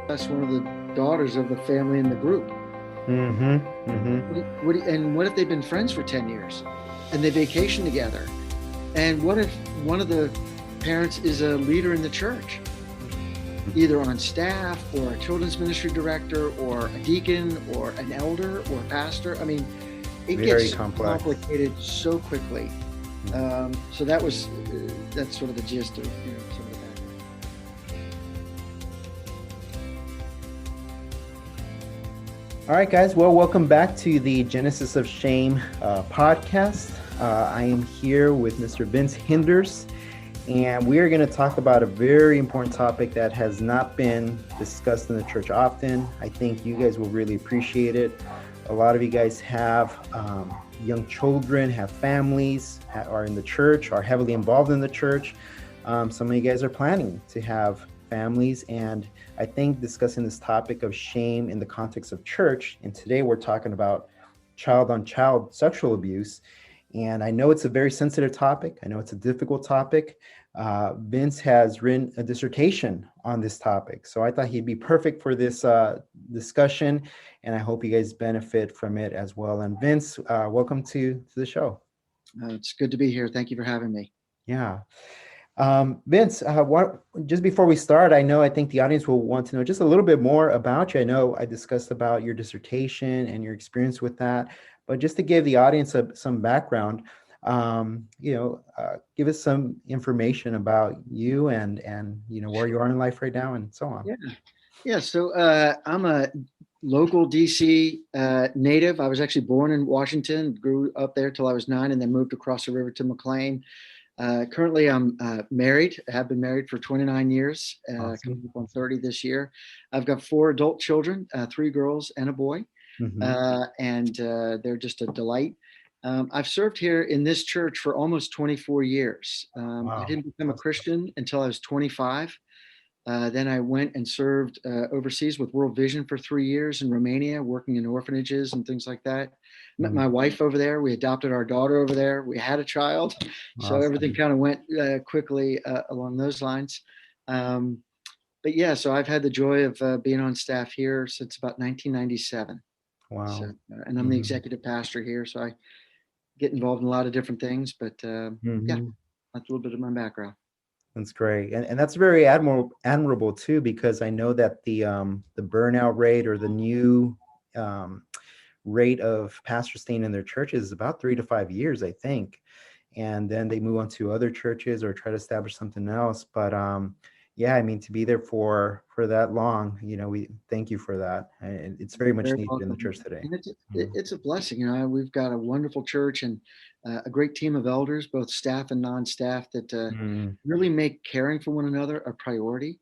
That's one of the daughters of the family in the group. Mm-hmm. Mm-hmm. And what if they've been friends for 10 years and they vacation together? And what if one of the parents is a leader in the church, either on staff or a children's ministry director or a deacon or an elder or a pastor? I mean, it Very gets complex. complicated so quickly. So that's sort of the gist of some of the background. All right, guys. Well, welcome back to the Genesis of Shame podcast. I am here with Mr. Vince Hinders, and we are going to talk about a very important topic that has not been discussed in the church often. I think you guys will really appreciate it. A lot of you guys have young children, have families, are in the church, are heavily involved in the church. Some of you guys are planning to have families, and I think discussing this topic of shame in the context of church, and today we're talking about child-on-child sexual abuse, and I know it's a very sensitive topic. I know it's a difficult topic. Vince has written a dissertation on this topic, so I thought he'd be perfect for this discussion, and I hope you guys benefit from it as well. And Vince, welcome to the show. It's good to be here. Thank you for having me. Yeah. Vince, just before we start, I think the audience will want to know just a little bit more about you. I know I discussed about your dissertation and your experience with that, but just to give the audience some background, give us some information about you and where you are in life right now and so on. Yeah. So I'm a local DC native. I was actually born in Washington, grew up there till I was 9, and then moved across the river to McLean. Currently, I'm married. I have been married for 29 years, Awesome. coming up on 30 this year. I've got 4 adult children, 3 girls and a boy, and they're just a delight. I've served here in this church for almost 24 years. Wow. I didn't become a Christian until I was 25. Then I went and served overseas with World Vision for 3 years in Romania, working in orphanages and things like that. Met my wife over there. We adopted our daughter over there. We had a child. So everything kind of went quickly along those lines. But yeah, so I've had the joy of being on staff here since about 1997. Wow. So, and I'm the executive pastor here, so I get involved in a lot of different things. But yeah, that's a little bit of my background. That's great, and that's very admirable too, because I know that the burnout rate or the new rate of pastors staying in their churches is about 3 to 5 years, I think, and then they move on to other churches or try to establish something else. But yeah, I mean, to be there for that long, we thank you for that. And it's very much needed in the church today. And it's a blessing. We've got a wonderful church and a great team of elders, both staff and non-staff, that really make caring for one another a priority.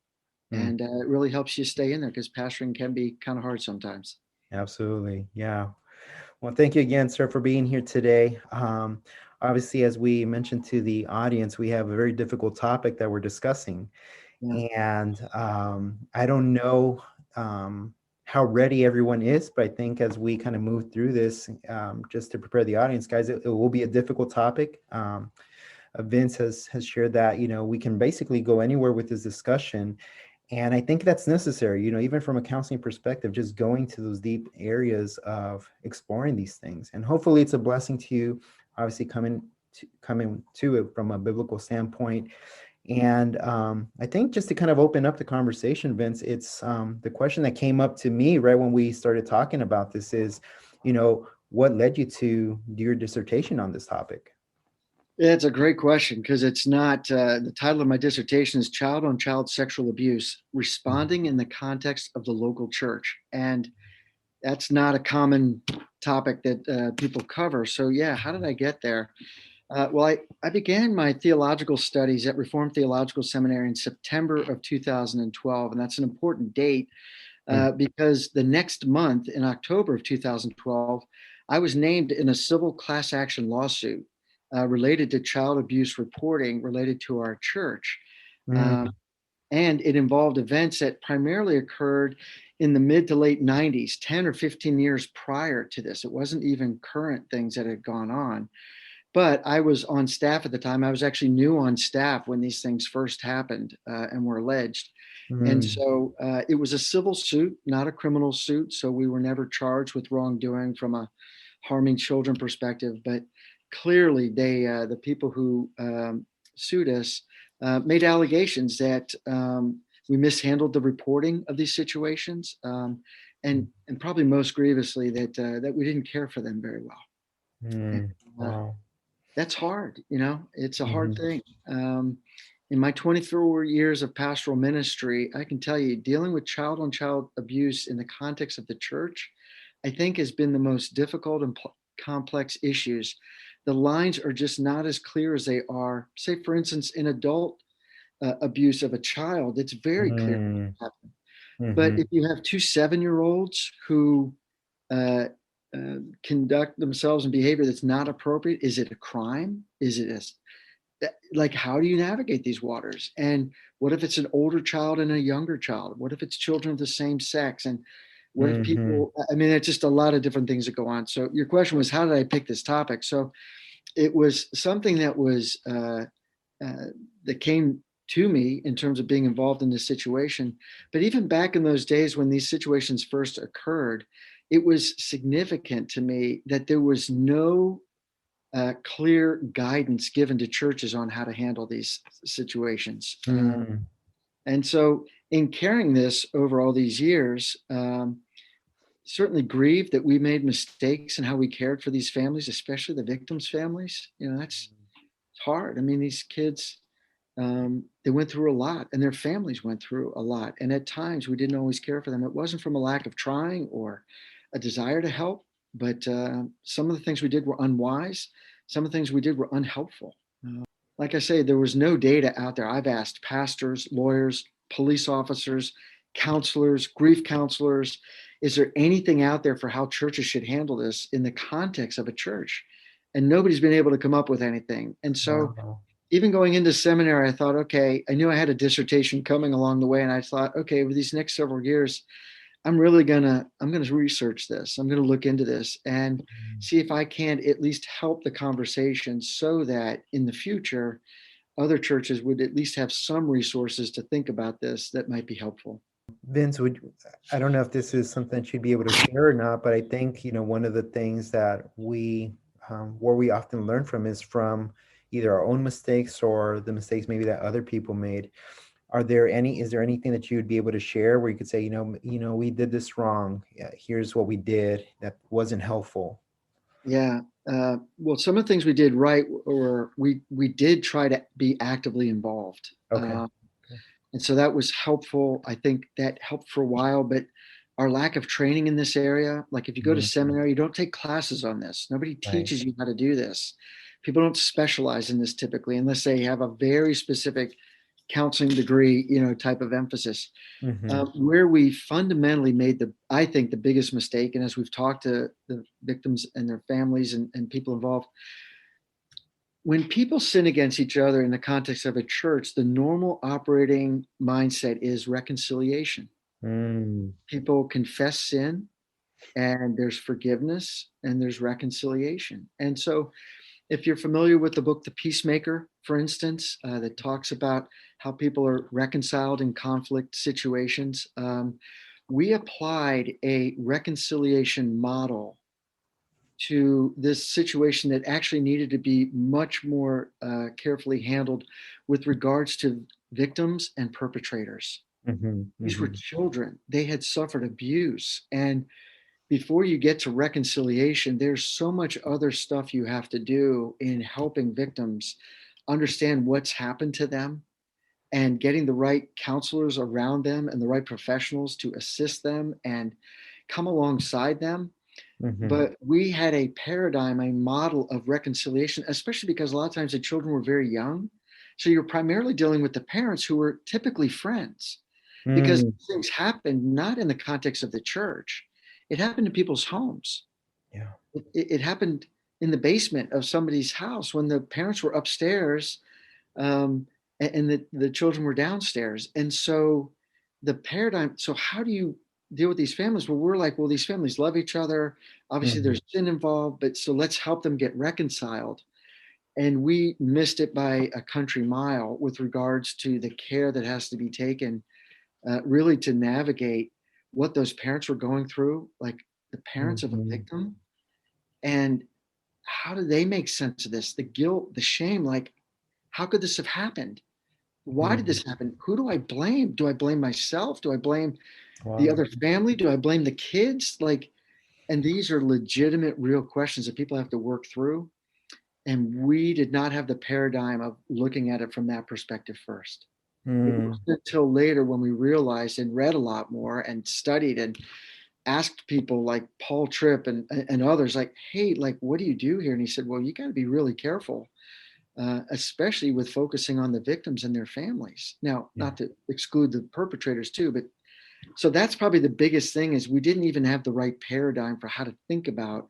And it really helps you stay in there, because pastoring can be kind of hard sometimes. Absolutely. Yeah. Well, thank you again, sir, for being here today. Obviously, as we mentioned to the audience, we have a very difficult topic that we're discussing. And I don't know how ready everyone is, but I think as we kind of move through this, just to prepare the audience, guys, it will be a difficult topic. Vince has shared that, we can basically go anywhere with this discussion. And I think that's necessary, even from a counseling perspective, just going to those deep areas of exploring these things. And hopefully it's a blessing to you, obviously coming to it from a biblical standpoint. And I think just to kind of open up the conversation, Vince, it's the question that came up to me right when we started talking about this is, what led you to do your dissertation on this topic? It's a great question, because it's not, the title of my dissertation is Child-on-Child Sexual Abuse, Responding in the Context of the Local Church. And that's not a common topic that people cover. So yeah, how did I get there? Well, I began my theological studies at Reformed Theological Seminary in September of 2012, and that's an important date because the next month, in October of 2012, I was named in a civil class action lawsuit related to child abuse reporting related to our church. And it involved events that primarily occurred in the mid to late 90s, 10 or 15 years prior to this. It wasn't even current things that had gone on. But I was on staff at the time. I was actually new on staff when these things first happened and were alleged. And Mm. so it was a civil suit, not a criminal suit. So we were never charged with wrongdoing from a harming children perspective. But clearly, the people who sued us made allegations that we mishandled the reporting of these situations, and probably most grievously that we didn't care for them very well. And, Mm. uh, Wow. that's hard. It's a hard Mhm. thing. In my 24 years of pastoral ministry, I can tell you, dealing with child on child abuse in the context of the church, I think has been the most difficult and complex issues. The lines are just not as clear as they are, say, for instance, in adult abuse of a child. It's very clear Mm. what happened. But if Mhm. you have two 7-year olds who uh, conduct themselves in behavior that's not appropriate, is it a crime? Is it like, how do you navigate these waters? And what if it's an older child and a younger child? What if it's children of the same sex? And what if Mhm. I mean, it's just a lot of different things that go on. So your question was, how did I pick this topic? So it was something uh, that came to me in terms of being involved in this situation. But even back in those days when these situations first occurred, it was significant to me that there was no clear guidance given to churches on how to handle these situations. Mm. And so, in carrying this over all these years, certainly grieved that we made mistakes in how we cared for these families, especially the victims' families. That's hard. I mean, these kids, they went through a lot, and their families went through a lot. And at times, we didn't always care for them. It wasn't from a lack of trying or a desire to help, but some of the things we did were unwise. Some of the things we did were unhelpful. Like I say, there was no data out there. I've asked pastors, lawyers, police officers, counselors, grief counselors, is there anything out there for how churches should handle this in the context of a church? And nobody's been able to come up with anything. And so, Wow. even going into seminary, I thought, okay, I knew I had a dissertation coming along the way. And I thought, okay, over these next several years, I'm gonna research this. I'm gonna look into this and see if I can at least help the conversation so that in the future, other churches would at least have some resources to think about this that might be helpful. Vince, I don't know if this is something that you'd be able to share or not, but I think, one of the things that where we often learn from is from either our own mistakes or the mistakes maybe that other people made. Is there anything that you would be able to share where you could say, we did this wrong. Yeah, here's what we did that wasn't helpful. Yeah. Well, some of the things we did right, or we did try to be actively involved. Okay. Okay. And so that was helpful. I think that helped for a while, but our lack of training in this area, like if you go to Mhm. seminary, you don't take classes on this. Nobody Right. teaches you how to do this. People don't specialize in this typically unless they have a very specific counseling degree, type of emphasis. Mm-hmm. Where we fundamentally made I think the biggest mistake, and as we've talked to the victims and their families and people involved, when people sin against each other in the context of a church, the normal operating mindset is reconciliation. Mm. People confess sin, and there's forgiveness, and there's reconciliation. And so, if you're familiar with the book The Peacemaker, for instance, that talks about how people are reconciled in conflict situations, we applied a reconciliation model to this situation that actually needed to be much more carefully handled with regards to victims and perpetrators. Mm-hmm. These were Mm-hmm. children. They had suffered abuse. And before you get to reconciliation, there's so much other stuff you have to do in helping victims understand what's happened to them and getting the right counselors around them and the right professionals to assist them and come alongside them. Mm-hmm. But we had a paradigm, a model of reconciliation, especially because a lot of times the children were very young. So you're primarily dealing with the parents who were typically friends because Mm. things happened not in the context of the church. It happened in people's homes. Yeah. It happened in the basement of somebody's house when the parents were upstairs, and the children were downstairs. And so so how do you deal with these families? Well, we're like, well, these families love each other. Obviously, Mm-hmm. there's sin involved, but so let's help them get reconciled. And we missed it by a country mile with regards to the care that has to be taken really to navigate what those parents were going through, like the parents of a Mhm. victim, and how do they make sense of this? The guilt, the shame, like, how could this have happened? Why did Mhm. this happen? Who do I blame? Do I blame myself? Do I blame the Wow. other family? Do I blame the kids? Like, and these are legitimate, real questions that people have to work through. And we did not have the paradigm of looking at it from that perspective first. It Mm. wasn't until later when we realized and read a lot more and studied and asked people like Paul Tripp and others, like, hey, like, what do you do here? And he said, well, you got to be really careful, especially with focusing on the victims and their families. Now, Yeah. not to exclude the perpetrators too, but so that's probably the biggest thing is we didn't even have the right paradigm for how to think about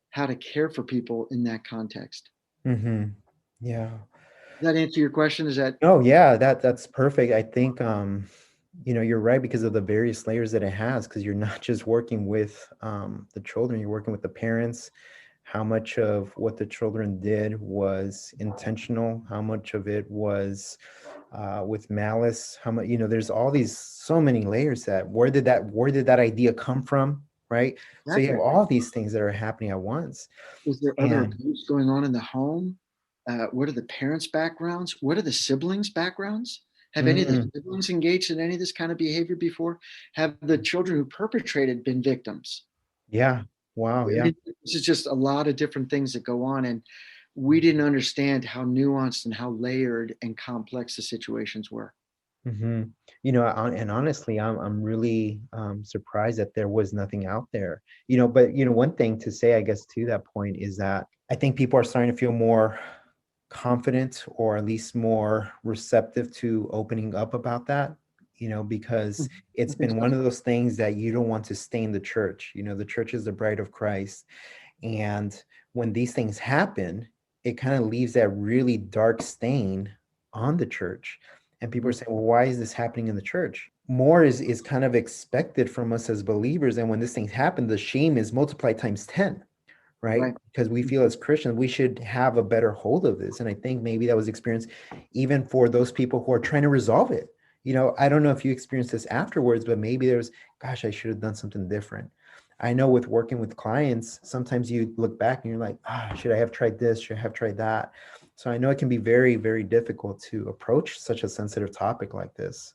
how to care for people in that context. Mhm. Yeah. Does that answer your question? Is that Oh yeah, that's perfect. I think you're right because of the various layers that it has, because you're not just working with the children, you're working with the parents. How much of what the children did was intentional? How much of it was with malice? How much, there's all these so many layers that where did that idea come from, right? So you have exactly? all these things that are happening at once. Is there other And abuse going on in the home? What are the parents' backgrounds? What are the siblings' backgrounds? Have any of the mm, siblings engaged in any of this kind of behavior before? Have the children who perpetrated been victims? yeah, wow, I yeah. mean, this is just a lot of different things that go on, and we didn't understand how nuanced and how layered and complex the situations were. Hmm. And honestly, I'm really surprised that there was nothing out there. But one thing to say, I guess, to that point is that I think people are starting to feel more confident, or at least more receptive to opening up about that. Because I it's think been so. one of those things that you don't want to stain the church. The church is the bride of Christ, and when these things happen, it kind of leaves that really dark stain on the church. And people are Mhm. saying, well, why is this happening in the church? More is kind of expected from us as believers. And when this thing happens, the shame is multiplied times 10, right? Right. Because we feel as Christians, we should have a better hold of this. And I think maybe that was experienced even for those people who are trying to resolve it. I don't know if you experienced this afterwards, but maybe there's, gosh, I should have done something different. I know with working with clients, sometimes you look back and you're like, should I have tried this? Should I have tried that? So I know it can be very, very difficult to approach such a sensitive topic like this.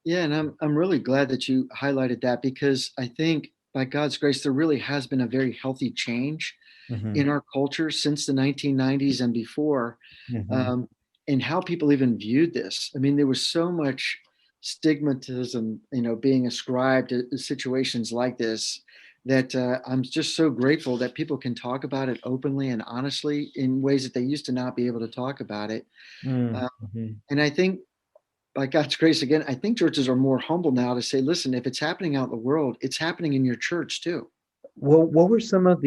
Yeah, and I'm really glad that you highlighted that because I think by God's grace, there really has been a very healthy change Hmm. in our culture since the 1990s and before, Hmm. um, in how people even viewed this. I mean, there was so much stigmatism, being ascribed to situations like this that I'm just so grateful that people can talk about it openly and honestly in ways that they used to not be able to talk about it. Uh, Mm-hmm. and I think by God's grace, again, I think churches are more humble now to say, listen, if it's happening out in the world, it's happening in your church too. Well, what were some of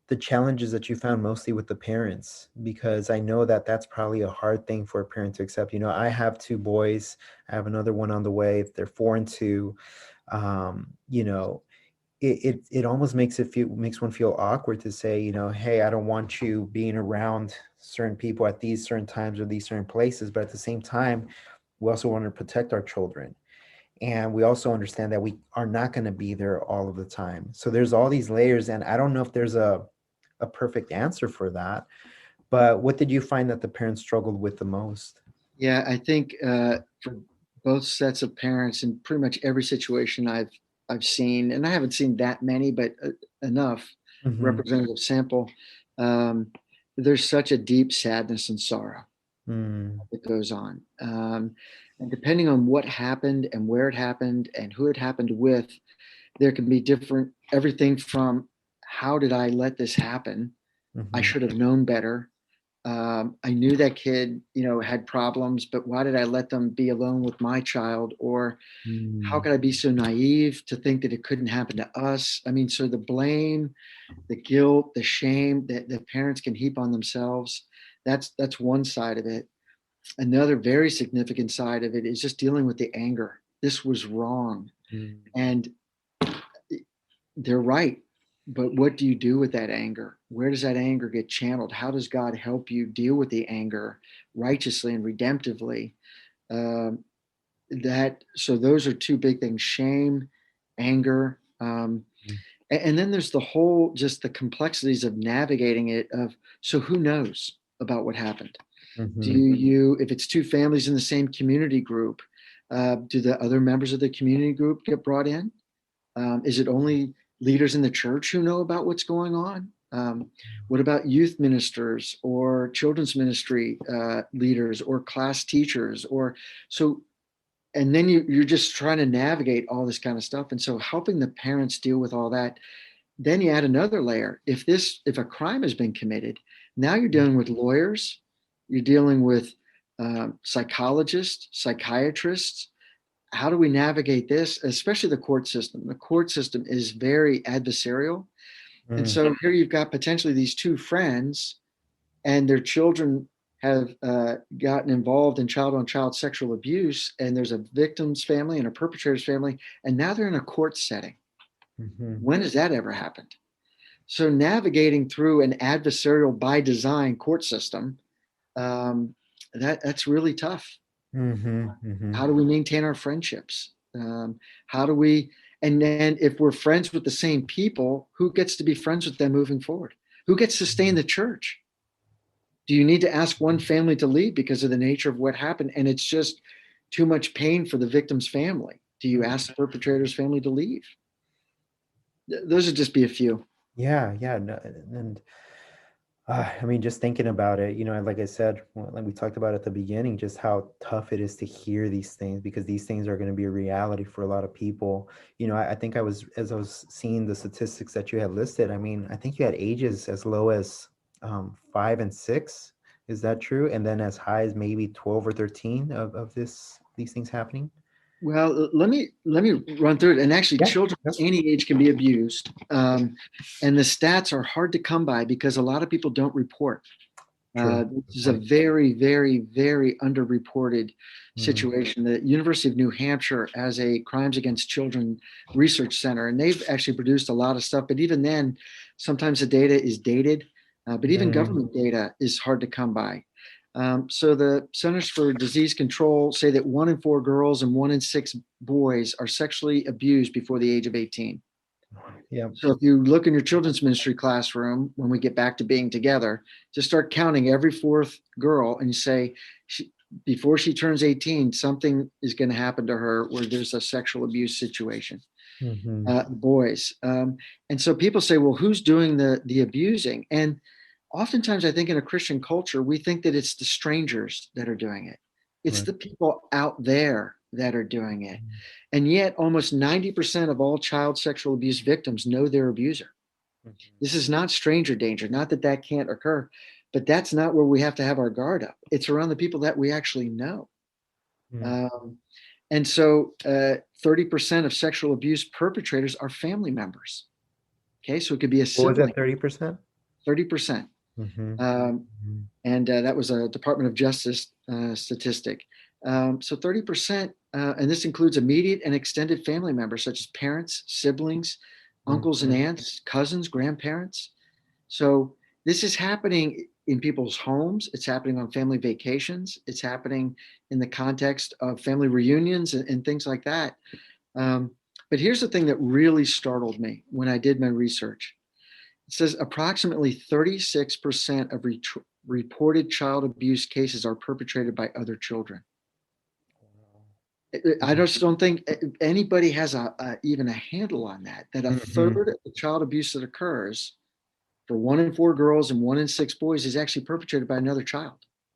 the challenges that you found mostly with the parents? Because I know that that's probably a hard thing for a parent to accept. I have two boys. I have another one on the way. They're 4 and 2. Um, you know, it almost makes one feel awkward to say, hey, I don't want you being around certain people at these certain times or these certain places. But at the same time, we also want to protect our children. And we also understand that we are not going to be there all of the time. So there's all these layers, and I don't know if there's a perfect answer for that. But what did you find that the parents struggled with the most? Yeah, I think for both sets of parents in pretty much every situation I've seen, and I haven't seen that many, but enough Hmm. representative sample. Um, there's such a deep sadness and sorrow Mm. that goes on, and depending on what happened and where it happened and who it happened with, there can be different. Everything from how did I let this happen? I Hmm. should have known better. I knew that kid, had problems, but why did I let them be alone with my child? Or how Mm. could I be so naive to think that it couldn't happen to us? I mean, so the blame, the guilt, the shame that the parents can heap on themselves, that's one side of it. Another very significant side of it is just dealing with the anger. This was wrong. Mm. And they're right. But what do you do with that anger? Where does that anger get channeled? How does God help you deal with the anger righteously and redemptively? Um, So those are two big things: shame, anger, and then there's the whole, just the complexities of navigating it. So who knows about what happened? Do Mm-hmm. you, if it's two families in the same community group, do the other members of the community group get brought in? Is it only leaders in the church who know about what's going on? What about youth ministers or children's ministry leaders or class teachers? Or so, and then you're just trying to navigate all this kind of stuff. And so helping the parents deal with all that. Then you add another layer. If a crime has been committed, now you're dealing with lawyers, you're dealing with psychologists, psychiatrists. How do we navigate this, especially the court system? The court system is very adversarial. And Mm-hmm. so here you've got potentially these two friends and their children have gotten involved in child on child sexual abuse. And there's a victim's family and a perpetrator's family. And now they're in a court setting. Mm-hmm. When has that ever happened? So navigating through an adversarial by design court system, that's really tough. Mm-hmm. Mm-hmm. How do we maintain our friendships? How do we, and then if we're friends with the same people, who gets to be friends with them moving forward? Who gets to stay in the church? Do you need to ask one family to leave because of the nature of what happened? And it's just too much pain for the victim's family. Do you ask the perpetrator's family to leave? Those would just be a few. Yeah, yeah, no, and I mean, just thinking about it, like I said, like we talked about at the beginning, just how tough it is to hear these things because these things are going to be a reality for a lot of people. I think as I was seeing the statistics that you had listed, I mean, I think you had ages as low as 5 and 6. Is that true? And then as high as maybe 12 or 13 of these things happening? Well, let me run through it. And actually, Yeah. children of any age can be abused, and the stats are hard to come by because a lot of people don't report. This is a very, very, very underreported situation. The University of New Hampshire has a Crimes Against Children Research Center, and they've actually produced a lot of stuff. But even then, sometimes the data is dated. But even government data is hard to come by. So the Centers for Disease Control say that 1 in 4 girls and 1 in 6 boys are sexually abused before the age of 18. Yeah. So if you look in your children's ministry classroom, when we get back to being together, just start counting every 4th girl and you say, before she turns 18, something is going to happen to her where there's a sexual abuse situation. Boys. And so people say, well, who's doing the abusing? And oftentimes, I think in a Christian culture, we think that it's the strangers that are doing it. It's the people out there that are doing it. And yet, almost 90% of all child sexual abuse victims know their abuser. This is not stranger danger. Not that that can't occur, but that's not where we have to have our guard up. It's around the people that we actually know. And so 30% of sexual abuse perpetrators are family members. Okay, so it could be a sibling. What was that, 30%? 30%. And that was a Department of Justice statistic. So 30%, and this includes immediate and extended family members such as parents, siblings, uncles and aunts, cousins, grandparents. So this is happening in people's homes. It's happening on family vacations. It's happening in the context of family reunions and things like that. But here's the thing that really startled me when I did my research. It says approximately 36% of reported child abuse cases are perpetrated by other children. I just don't think anybody has even a handle on that a third of the child abuse that occurs for 1 in 4 girls and 1 in 6 boys is actually perpetrated by another child.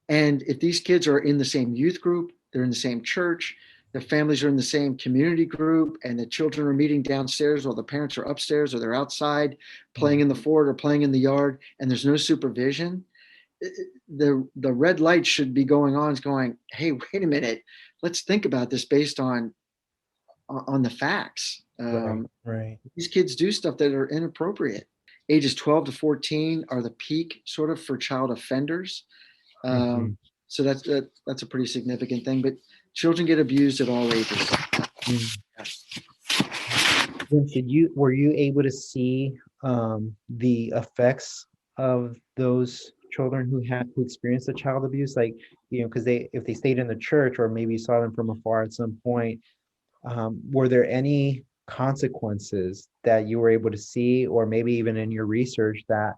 And if these kids are in the same youth group, they're in the same church, the families are in the same community group, and the children are meeting downstairs while the parents are upstairs or they're outside playing in the fort or playing in the yard, and there's no supervision, the red light should be going on. It's going, hey, wait a minute, let's think about this based on the facts. Right. These kids do stuff that are inappropriate. Ages 12 to 14 are the peak sort of for child offenders. So that's a pretty significant thing. But children get abused at all ages. Were you able to see the effects of those children who experienced the child abuse? Like, because if they stayed in the church or maybe saw them from afar at some point, were there any consequences that you were able to see, or maybe even in your research that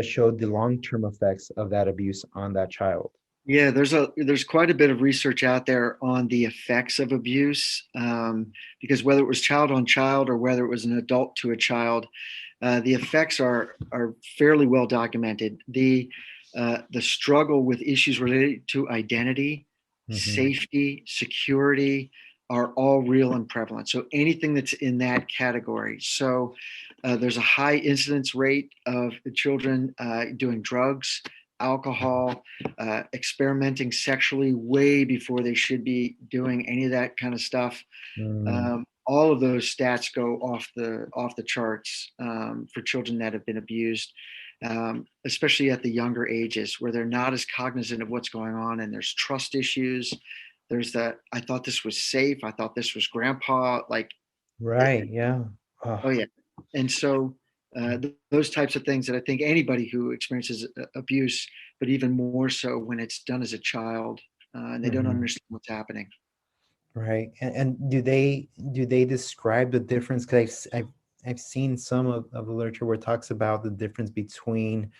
showed the long-term effects of that abuse on that child? Yeah, there's quite a bit of research out there on the effects of abuse, because whether it was child on child or whether it was an adult to a child, the effects are fairly well documented. The struggle with issues related to identity, Hmm. safety, security are all real and prevalent. So anything that's in that category. So there's a high incidence rate of children doing drugs, alcohol, experimenting sexually way before they should be doing any of that kind of stuff. Mm, All of those stats go off the charts for children that have been abused, especially at the younger ages where they're not as cognizant of what's going on, and there's trust issues. There's that I thought this was safe. I thought this was grandpa. Like, right. Yeah. Oh, oh yeah, and so those types of things that I think anybody who experiences abuse, but even more so when it's done as a child, and they don't mhm. understand what's happening. Right. And do they describe the difference? Because I've seen some of the literature where it talks about the difference between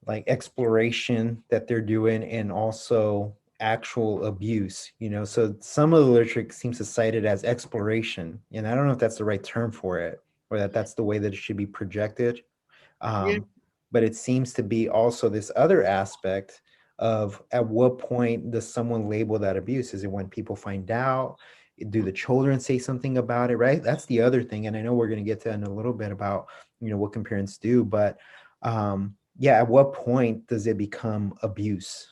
like exploration that they're doing and also actual abuse, so some of the literature seems to cite it as exploration, and I don't know if that's the right term for it, or that's the way that it should be projected. Yeah, um, but it seems to be also this other aspect of at what point does someone label that abuse? Is it when people find out? Do the children say something about it? Right, that's the other thing, and I know we're going to get to in a little bit about what can parents do, but yeah, at what point does it become abuse?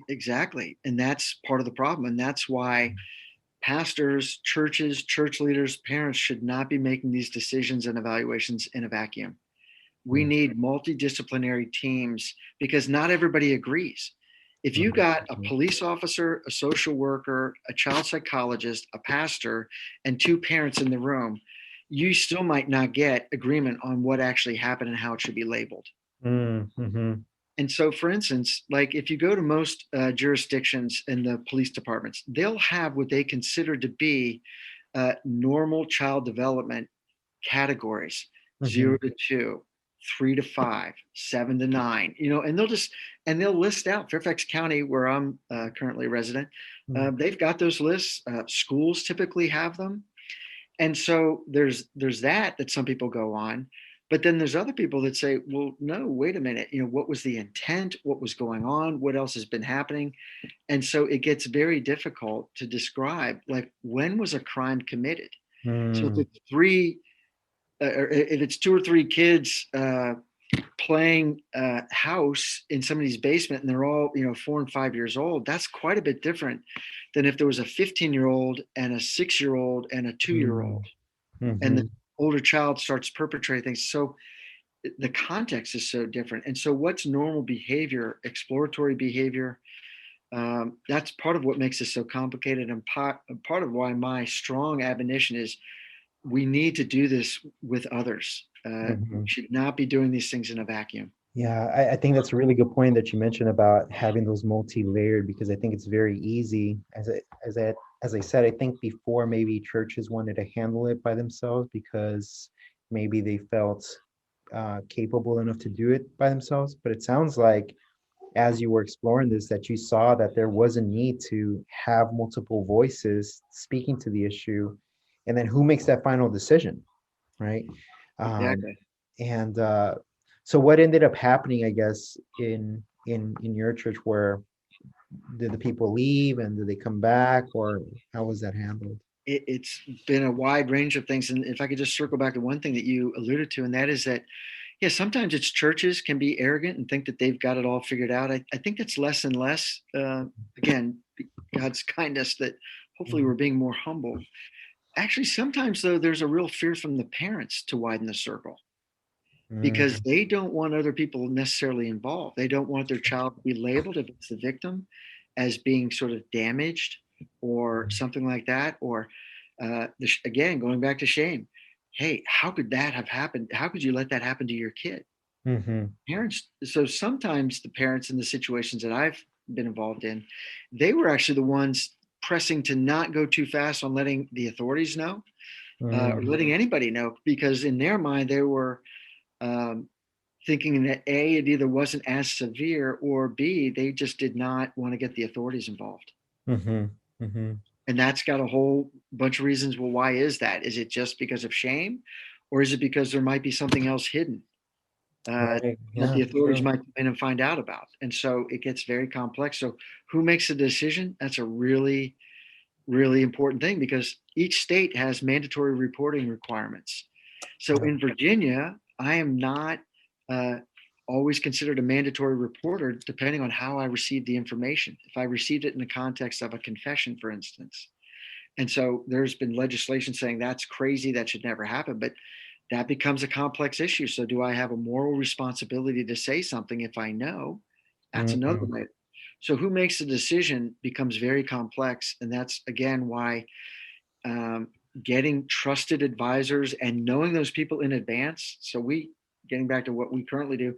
exactly. And that's part of the problem. And that's why pastors, churches, church leaders, parents should not be making these decisions and evaluations in a vacuum. We need multidisciplinary teams because not everybody agrees. If you got a Mhm. police officer, a social worker, a child psychologist, a pastor, and two parents in the room, you still might not get agreement on what actually happened and how it should be labeled. Mm-hmm. And so, for instance, like if you go to most jurisdictions in the police departments, they'll have what they consider to be normal child development categories: Hmm. 0 to 2, 3 to 5, 7 to 9, and they'll list out Fairfax County, where I'm currently a resident. They've got those lists. Schools typically have them. And so there's that some people go on, but then there's other people that say, well, no, wait a minute, what was the intent, what was going on, what else has been happening? And so it gets very difficult to describe, like, when was a crime committed. So if Mm-hmm. it's or if it's two or three kids playing house in somebody's basement and they're all 4 and 5 years old, that's quite a bit different than if there was a 15-year-old and a 6-year-old and a 2-year-old, and the Mm-hmm. older child starts perpetrating things. So the context is so different. And so what's normal behavior, exploratory behavior, that's part of what makes this so complicated, and part of why my strong admonition is we need to do this with others. We Hmm. should not be doing these things in a vacuum. Yeah, I think that's a really good point that you mentioned about having those multi-layered, because I think it's very easy, as I said, I think before maybe churches wanted to handle it by themselves because maybe they felt capable enough to do it by themselves. But it sounds like as you were exploring this, that you saw that there was a need to have multiple voices speaking to the issue, and then who makes that final decision, right? Um, Exactly. and so what ended up happening, I guess, in your church, where did the people leave and did they come back, or how was that handled? It's been a wide range of things. And if I could just circle back to one thing that you alluded to, and that is that, yeah, sometimes it's churches can be arrogant and think that they've got it all figured out. I think that's less and less. Again, God's kindness, that hopefully we're Mhm. being more humble. Actually, sometimes, though, there's a real fear from the parents to widen the circle because Mm, they don't want other people necessarily involved. They don't want their child to be labeled, if it's the victim, as being sort of damaged or something like that. Or again, going back to shame. Hey, how could that have happened? How could you let that happen to your kid? Mm-hmm. Parents, so sometimes the parents in the situations that I've been involved in, they were actually the ones pressing to not go too fast on letting the authorities know, or Mm-hmm. letting anybody know, because in their mind they were um, thinking that A, it either wasn't as severe, or B, they just did not want to get the authorities involved. Mm-hmm. Mm-hmm. And that's got a whole bunch of reasons. Well, why is that? Is it just because of shame, or is it because there might be something else hidden Right. that the Yeah, authorities true. might come in and find out about? And so it gets very complex. So who makes the decision? That's a really, really important thing, because each state has mandatory reporting requirements. So Yeah. in Virginia, I am not uh, always considered a mandatory reporter, depending on how I received the information. If I received it in the context of a confession, for instance. And so there's been legislation saying that's crazy, that should never happen. But that becomes a complex issue. So do I have a moral responsibility to say something if I know? That's another Mm-hmm. way. So who makes the decision becomes very complex. And that's, again, why um, getting trusted advisors and knowing those people in advance. So getting back to what we currently do,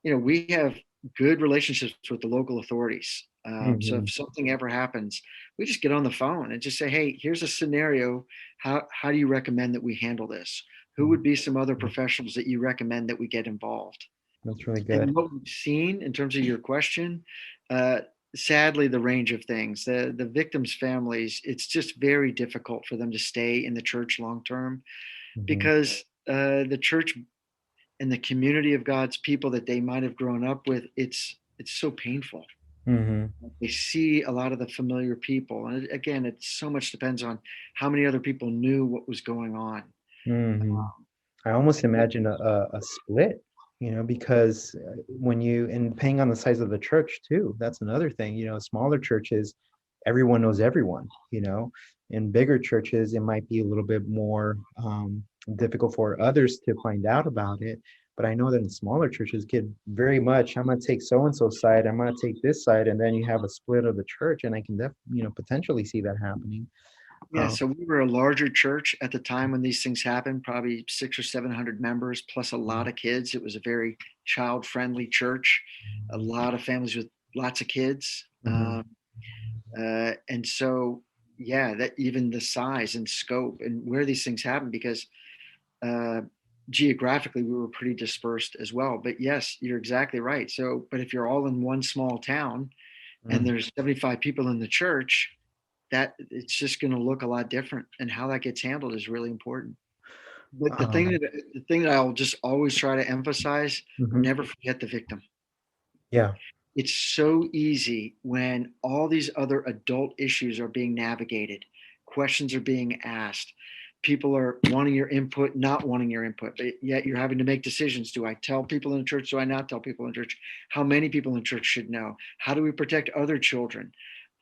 we have good relationships with the local authorities. So Mm-hmm. if something ever happens, we just get on the phone and just say, "Hey, here's a scenario. How do you recommend that we handle this? Who would be some other professionals that you recommend that we get involved?" That's really And good. what we've seen in terms of your question, uh, sadly, the range of things, the victims' families, it's just very difficult for them to stay in the church long term, Mm-hmm. because the church and the community of God's people that they might have grown up with, it's so painful. Mm-hmm. They see a lot of the familiar people, and again, it so much depends on how many other people knew what was going on. Mm-hmm. I almost imagine a split, because when and depending on the size of the church too, that's another thing. Smaller churches, everyone knows everyone. In bigger churches, it might be a little bit more difficult for others to find out about it. But I know that in smaller churches, get very much, I'm going to take so and so side, I'm going to take this side, and then you have a split of the church, and I can potentially see that happening. Yeah, Um, so we were a larger church at the time when these things happened, probably 600 or 700 members, plus a lot of kids. It was a very child-friendly church, a lot of families with lots of kids. mhm, And so, yeah, that even the size and scope and where these things happen, because uh, geographically we were pretty dispersed as well. But yes, you're exactly right. So, but if you're all in one small town and mhm. there's 75 people in the church, that it's just going to look a lot different, and how that gets handled is really important. But Um, the thing that I'll just always try to emphasize: mhm. never forget the victim. Yeah. It's so easy when all these other adult issues are being navigated, questions are being asked, people are wanting your input, not wanting your input, but yet you're having to make decisions. Do I tell people in the church? Do I not tell people in church? How many people in church should know? How do we protect other children?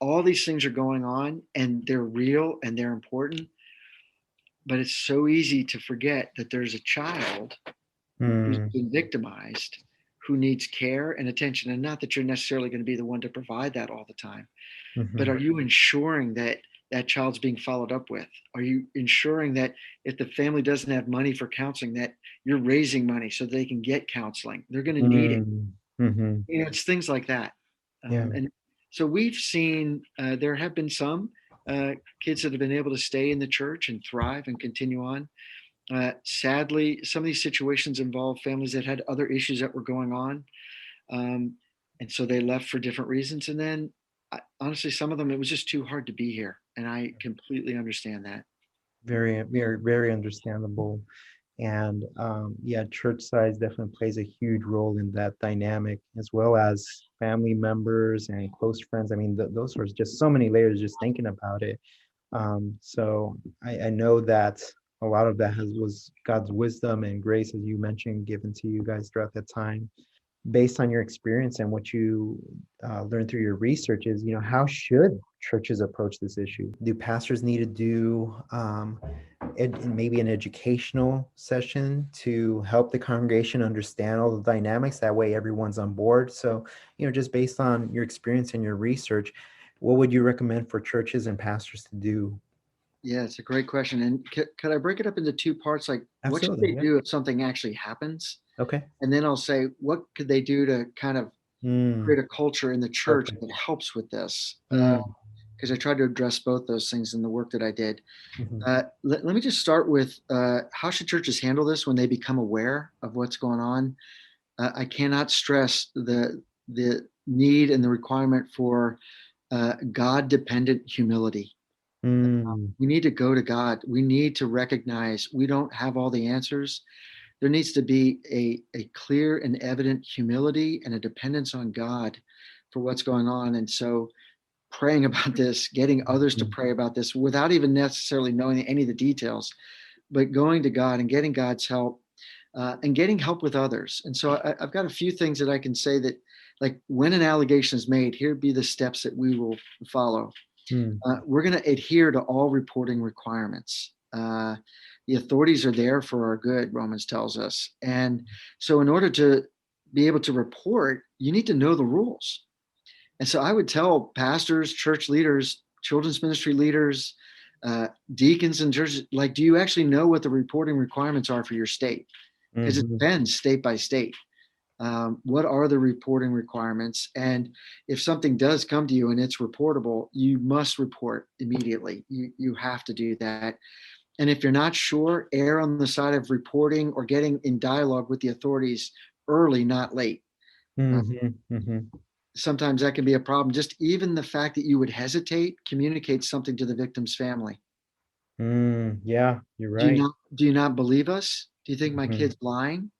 All these things are going on, and they're real and they're important. But it's so easy to forget that there's a child who's Mm, been victimized, who needs care and attention. And not that you're necessarily going to be the one to provide that all the time, but mhm. are you ensuring that that child's being followed up with? Are you ensuring that if the family doesn't have money for counseling, that you're raising money so they can get counseling? They're going to need it. Mm, mhm. It's things like that. Yeah. And so we've seen, there have been some uh, kids that have been able to stay in the church and thrive and continue on. Sadly, some of these situations involve families that had other issues that were going on. Um, and so they left for different reasons. And then, honestly, some of them, it was just too hard to be here. And I completely understand that. Very, very, very understandable. And yeah, church size definitely plays a huge role in that dynamic, as well as family members and close friends. I mean, those are just so many layers just thinking about it. So I know that a lot of that was God's wisdom and grace, as you mentioned, given to you guys throughout that time. Based on your experience and what you learned through your research, is how should churches approach this issue? Do pastors need to do maybe an educational session to help the congregation understand all the dynamics? That way everyone's on board. So just based on your experience and your research, what would you recommend for churches and pastors to do? Yeah, it's a great question. And could I break it up into two parts? Like, what should Absolutely. they Yeah. do if something actually happens? Okay. And then I'll say, what could they do to kind of Mm, create a culture in the church perfect. that helps with this? Mm, Because I tried to address both those things in the work that I did. mhm, Let me just start with how should churches handle this when they become aware of what's going on? I cannot stress the need and the requirement for God dependent humility. mm, We need to go to God. We need to recognize we don't have all the answers. There needs to be a clear and evident humility and a dependence on God for what's going on. And so praying about this, getting others to mm, pray about this without even necessarily knowing any of the details, but going to God and getting God's help and getting help with others. And so I've got a few things that I can say that, like, when an allegation is made, here be the steps that we will follow. mm, We're going to adhere to all reporting requirements. The authorities are there for our good, Romans tells us. And so, in order to be able to report, you need to know the rules. And so, I would tell pastors, church leaders, children's ministry leaders, deacons in churches, like, do you actually know what the reporting requirements are for your state? Because it mhm, depends state by state. What are the reporting requirements? And if something does come to you and it's reportable, you must report immediately. You have to do that. And if you're not sure, err on the side of reporting or getting in dialogue with the authorities early, not late. Uh, mhm, mhm. Sometimes that can be a problem. Just even the fact that you would hesitate communicates something to the victim's family. Yeah, you're Do you right. not believe us? Do you think my Mhm, kid's lying?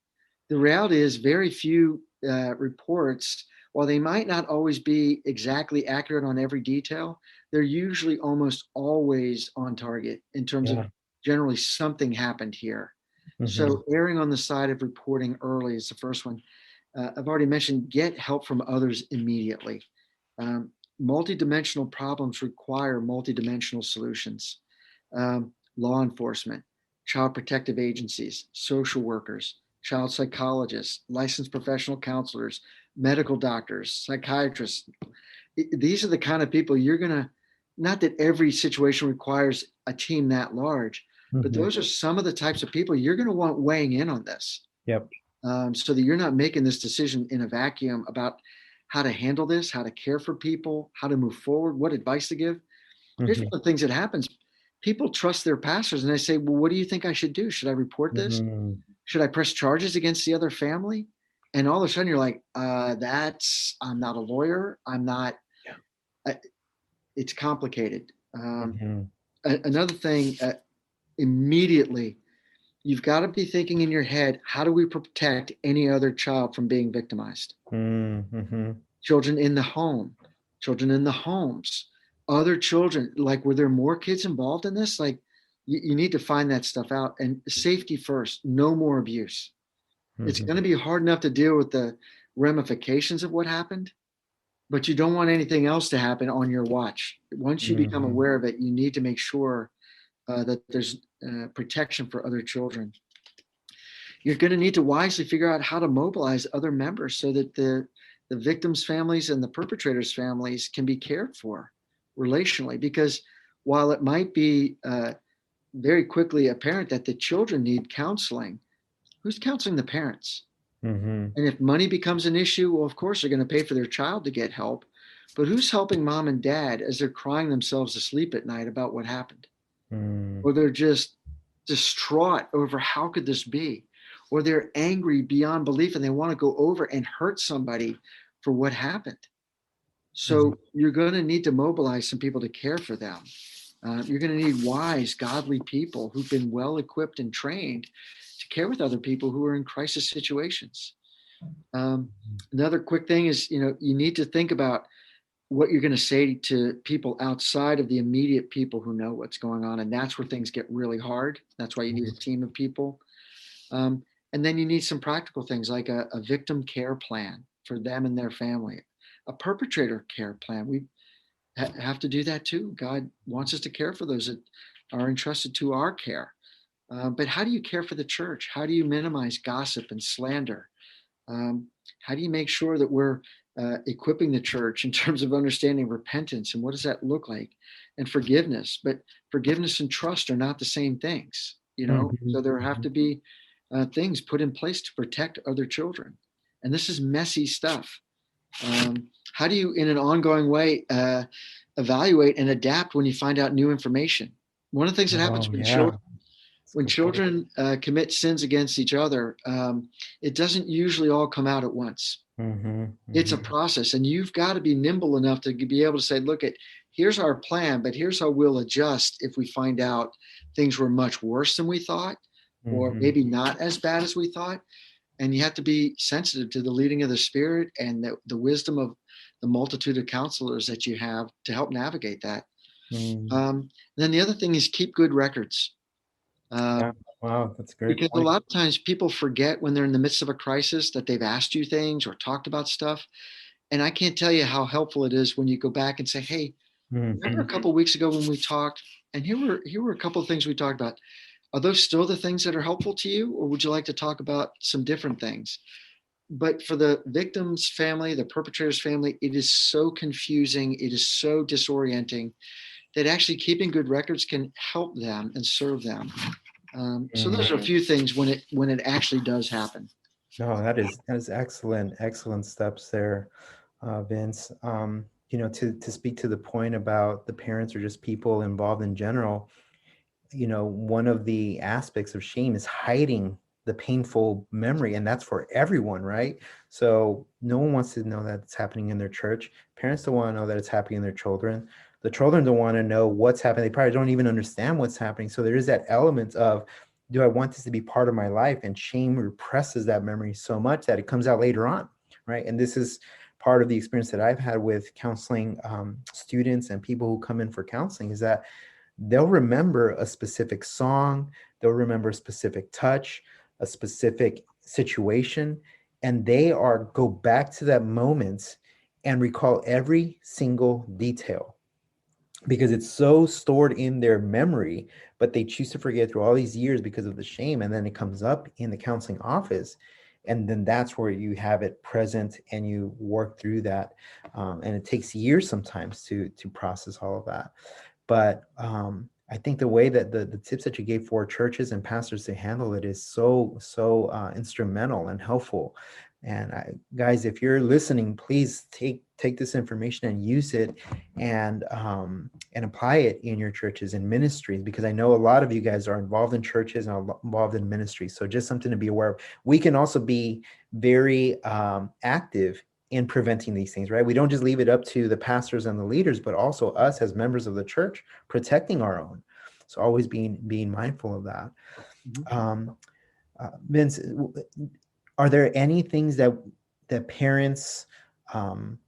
The reality is very few reports, while they might not always be exactly accurate on every detail, they're usually almost always on target in terms of yeah. generally something happened here. Mhm, So erring on the side of reporting early is the first one. I've already mentioned get help from others immediately. Um, Multidimensional problems require multidimensional solutions. Law enforcement, child protective agencies, social workers, child psychologists, licensed professional counselors, medical doctors, psychiatrists. These are the kind of people you're going to, not that every situation requires a team that large, but mhm. those are some of the types of people you're going to want weighing in on this, Yep. so that you're not making this decision in a vacuum about how to handle this, how to care for people, how to move forward, what advice to give. Here's Mhm, one of the things that happens. People trust their pastors and they say, well, what do you think I should do? Should I report this? mhm. Should I press charges against the other family? And all of a sudden you're like, I'm not a lawyer. I'm not, Yeah. I, it's complicated. Mhm, Another thing, immediately, you've got to be thinking in your head, how do we protect any other child from being victimized? mhm. Children in the home, children in the homes, other children. Like, were there more kids involved in this? Like, you need to find that stuff out. And safety first, no more abuse. It's going to Mhm, be hard enough to deal with the ramifications of what happened, but you don't want anything else to happen on your watch. Once you become mhm, aware of it, you need to make sure that there's protection for other children. You're going to need to wisely figure out how to mobilize other members so that the victims' families and the perpetrators' families can be cared for relationally. Because while it might be very quickly apparent that the children need counseling, who's counseling the parents? mhm, And if money becomes an issue, well, of course they're going to pay for their child to get help. But who's helping mom and dad as they're crying themselves to sleep at night about what happened? mm, Or they're just distraught over how could this be? Or they're angry beyond belief and they want to go over and hurt somebody for what happened. mhm, So you're going to need to mobilize some people to care for them. You're going to need wise, godly people who've been well equipped and trained to care with other people who are in crisis situations. Um, Another quick thing is, you need to think about what you're going to say to people outside of the immediate people who know what's going on. And that's where things get really hard. That's why you need a team of people. Um, and then you need some practical things like a victim care plan for them and their family, a perpetrator care plan. We have to do that too. God wants us to care for those that are entrusted to our care. But how do you care for the church? How do you minimize gossip and slander? Um, how do you make sure that we're equipping the church in terms of understanding repentance and what does that look like, and forgiveness. But forgiveness and trust are not the same things, Mhm, so there have mhm. to be things put in place to protect other children. And this is messy stuff. How do you, in an ongoing way, evaluate and adapt when you find out new information? One of the things that happens Oh, yeah. That's a when good point. children commit sins against each other, it doesn't usually all come out at once. Mhm, It's a mhm, process, and you've got to be nimble enough to be able to say, look, here's our plan, but here's how we'll adjust if we find out things were much worse than we thought, or mhm. maybe not as bad as we thought. And you have to be sensitive to the leading of the Spirit and the wisdom of the multitude of counselors that you have to help navigate that. Mm. Then the other thing is keep good records. Yeah. Um, Wow, that's a great because a point. lot of times people forget when they're in the midst of a crisis that they've asked you things or talked about stuff. And I can't tell you how helpful it is when you go back and say, "Hey, remember a Mhm. couple of weeks ago when we talked, and here were a couple of things we talked about. Are those still the things that are helpful to you, or would you like to talk about some different things?" But for the victim's family, the perpetrator's family, it is so confusing, it is so disorienting that actually keeping good records can help them and serve them. So those are a Mm. few things when it actually does happen. No, that is excellent, excellent steps there, Vince. To speak to the point about the parents or just people involved in general, one of the aspects of shame is hiding the painful memory, and that's for everyone, right? So no one wants to know that it's happening in their church. Parents don't want to know that it's happening in their children. The children don't want to know what's happening. They probably don't even understand what's happening. So there is that element of, do I want this to be part of my life? And shame represses that memory so much that it comes out later on, right? And this is part of the experience that I've had with counseling students and people who come in for counseling, is that they'll remember a specific song, they'll remember a specific touch, a specific situation, and they are go back to that moment and recall every single detail because it's so stored in their memory, but they choose to forget through all these years because of the shame. And then it comes up in the counseling office. And then that's where you have it present and you work through that. And it takes years sometimes to process all of that. But I think the way that the tips that you gave for churches and pastors to handle it is so instrumental and helpful. And guys, if you're listening, please take this information and use it, and apply it in your churches and ministries, because I know a lot of you guys are involved in churches and are involved in ministries. So just something to be aware of. We can also be very active in preventing these things, right? We don't just leave it up to the pastors and the leaders, but also us as members of the church protecting our own. So always being mindful of that. Mhm. Um, Vince, are there any things that parents, um,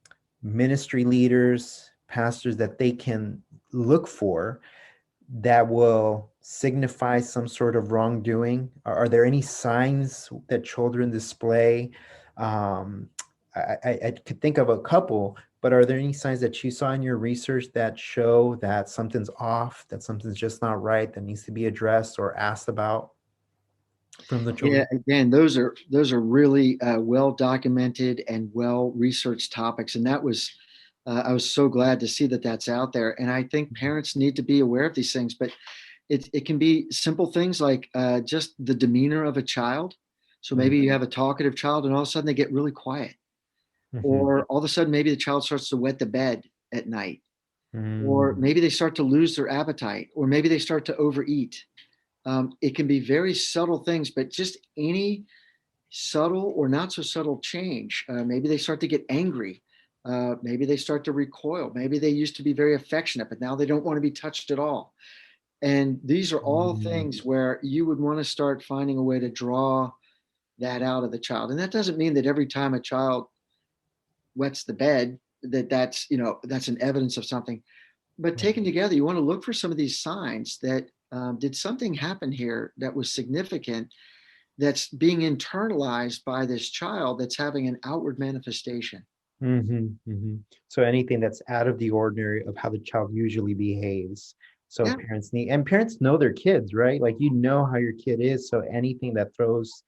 ministry leaders, pastors, that they can look for that will signify some sort of wrongdoing? Are there any signs that children display? Um, I could think of a couple, but are there any signs that you saw in your research that show that something's off, that something's just not right, that needs to be addressed or asked about from the Yeah, children? again, those are really well documented and well researched topics, and that was I was so glad to see that that's out there. And I think parents need to be aware of these things, but it can be simple things like just the demeanor of a child. So maybe you have a talkative child, and all of a sudden they get really quiet, Mm-hmm. or all of a sudden maybe the child starts to wet the bed at night, or Mm-hmm. maybe they start to lose their appetite, or maybe they start to overeat. It can be very subtle things, but just any subtle or not so subtle change. Maybe they start to get angry. Maybe they start to recoil. Maybe they used to be very affectionate, but now they don't want to be touched at all. And these are all things where you would want to start finding a way to draw that out of the child. And that doesn't mean that every time a child wets the bed, that's an evidence of something. But taken together, you want to look for some of these signs that did something happen here that was significant, that's being internalized by this child, that's having an outward manifestation. Mm-hmm. Mm-hmm. So anything that's out of the ordinary of how the child usually behaves. So Yeah. parents know their kids, right? Like, how your kid is. So anything that throws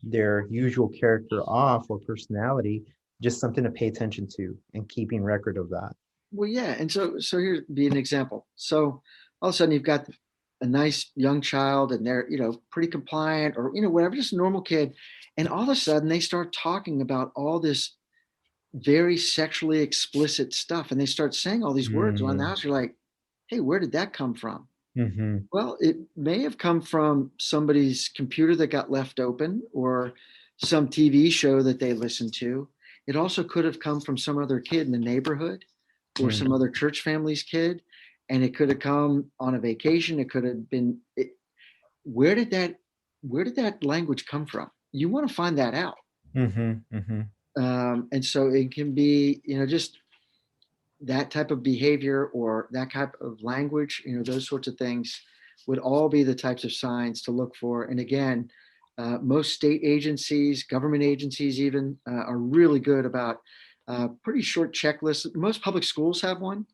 their usual character off or personality, just something to pay attention to and keeping record of that. Well, yeah. And so here's be an example. So all of a sudden you've got a nice young child and they're, pretty compliant or, whatever, just a normal kid. And all of a sudden they start talking about all this very sexually explicit stuff. And they start saying all these words around the Mm-hmm. house. You're like, hey, where did that come from? Mm-hmm. Well, it may have come from somebody's computer that got left open or some TV show that they listened to. It also could have come from some other kid in the neighborhood or some other church family's kid. And it could have come on a vacation. It could have been, where did that language come from? You want to find that out. Mm-hmm. Mm-hmm. And so it can be, just that type of behavior or that type of language, those sorts of things would all be the types of signs to look for. And again, most state agencies, government agencies even, are really good about pretty short checklists. Most public schools have one.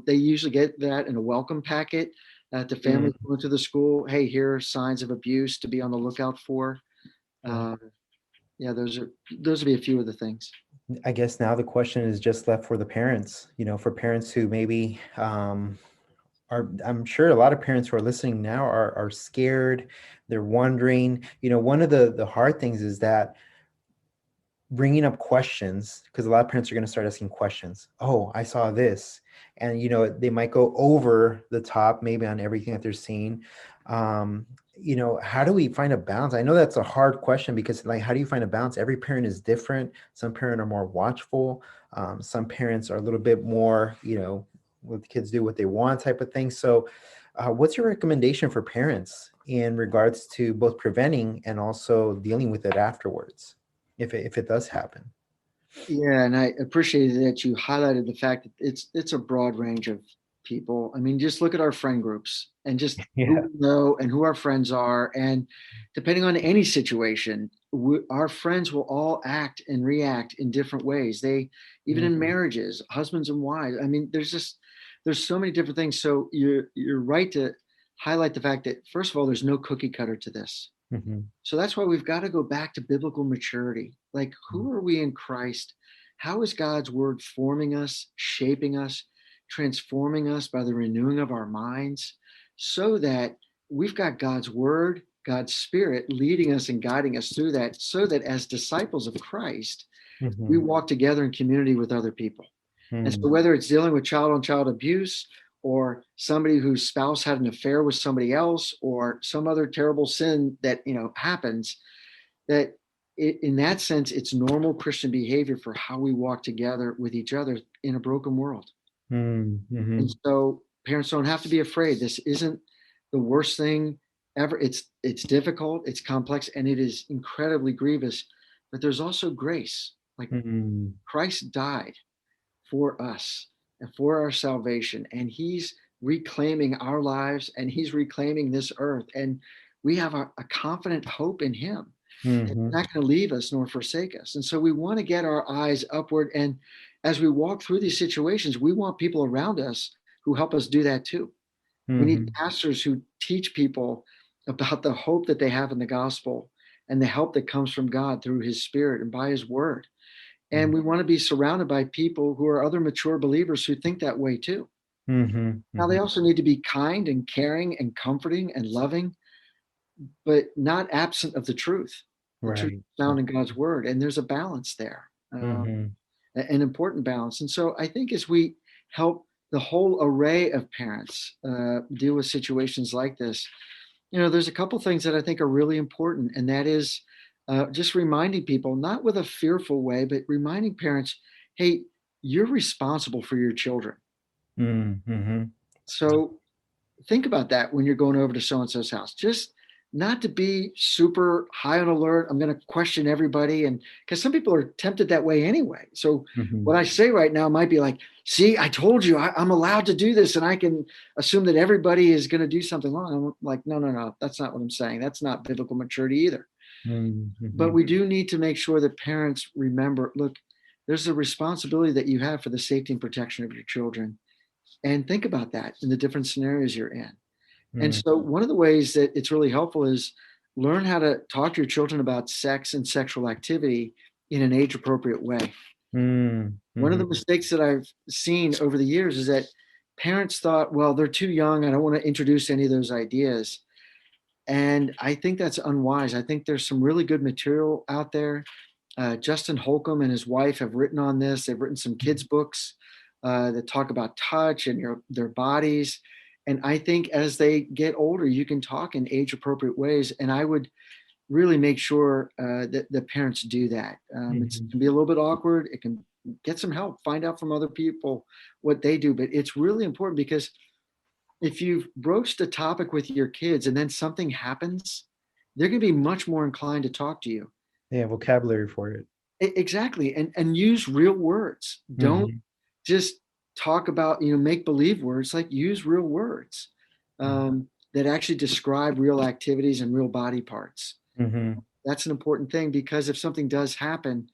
They usually get that in a welcome packet to families going to the school. Hey, here are signs of abuse to be on the lookout for. Um, yeah, those would be a few of the things. I guess now the question is just left for the parents, for parents who maybe I'm sure a lot of parents who are listening now are scared. They're wondering, one of the hard things is that bringing up questions, because a lot of parents are going to start asking questions. Oh, I saw this. And, they might go over the top, maybe on everything that they're seeing. How do we find a balance? I know that's a hard question because how do you find a balance? Every parent is different. Some parents are more watchful. Some parents are a little bit more, let the kids do what they want type of thing. So what's your recommendation for parents in regards to both preventing and also dealing with it afterwards, if it does happen? Yeah, and I appreciated that you highlighted the fact that it's a broad range of people. I mean, just look at our friend groups and just who Yeah. we know and who our friends are. And depending on any situation, our friends will all act and react in different ways. Even in Mhm. marriages, husbands and wives. I mean, there's so many different things. So you're right to highlight the fact that first of all, there's no cookie cutter to this. Mhm. So that's why we've got to go back to biblical maturity. Like, who are we in Christ? How is God's word forming us, shaping us, transforming us by the renewing of our minds so that we've got God's word, God's spirit leading us and guiding us through that so that as disciples of Christ, we Mhm. walk together in community with other people. And so Mhm. whether it's dealing with child on child abuse or somebody whose spouse had an affair with somebody else or some other terrible sin that, happens, that in that sense, it's normal Christian behavior for how we walk together with each other in a broken world. And Mhm. so parents don't have to be afraid. This isn't the worst thing ever. It's difficult, it's complex, and it is incredibly grievous. But there's also grace. Like Mhm. Christ died for us and for our salvation. And he's reclaiming our lives and he's reclaiming this earth. And we have a confident hope in him that he's Mhm. not going to leave us nor forsake us. And so we want to get our eyes upward. And as we walk through these situations, we want people around us who help us do that too. We need Mhm. pastors who teach people about the hope that they have in the gospel and the help that comes from God through his spirit and by his word. And Mhm. we want to be surrounded by people who are other mature believers who think that way too. Mhm. Now, they Mhm. also need to be kind and caring and comforting and loving, but not absent of the truth. The truth Right. is found in God's word. And there's a balance there, Mhm. an important balance. And so I think as we help the whole array of parents deal with situations like this, there's a couple things that I think are really important. And that is just reminding people, not with a fearful way, but reminding parents, hey, you're responsible for your children. Mhm. So think about that when you're going over to so and so's house. Just not to be super high on alert. I'm going to question everybody. And because some people are tempted that way anyway. So what Mhm. I say right now might be like, see, I told you I'm allowed to do this and I can assume that everybody is going to do something wrong. I'm like, no, no, no, that's not what I'm saying. That's not biblical maturity either. Mhm. But Mhm. we do need to make sure that parents remember, look, there's a responsibility that you have for the safety and protection of your children. And think about that in the different scenarios you're in. And Mhm. so one of the ways that it's really helpful is learn how to talk to your children about sex and sexual activity in an age appropriate way. One of the mistakes that I've seen over the years is that parents thought, well, they're too young. I don't want to introduce any of those ideas. And I think that's unwise. I think there's some really good material out there. Justin Holcomb and his wife have written on this. They've written some kids' books that talk about touch and their bodies. And I think as they get older, you can talk in age-appropriate ways. And I would really make sure that the parents do that. It can be a little bit awkward. It can get some help, find out from other people what they do. But it's really important because if you've broached a topic with your kids and then something happens, they're going to be much more inclined to talk to you. Yeah, vocabulary for it. Exactly. And use real words. Don't just talk about, make believe words, like use real words that actually describe real activities and real body parts. That's an important thing, because if something does happen,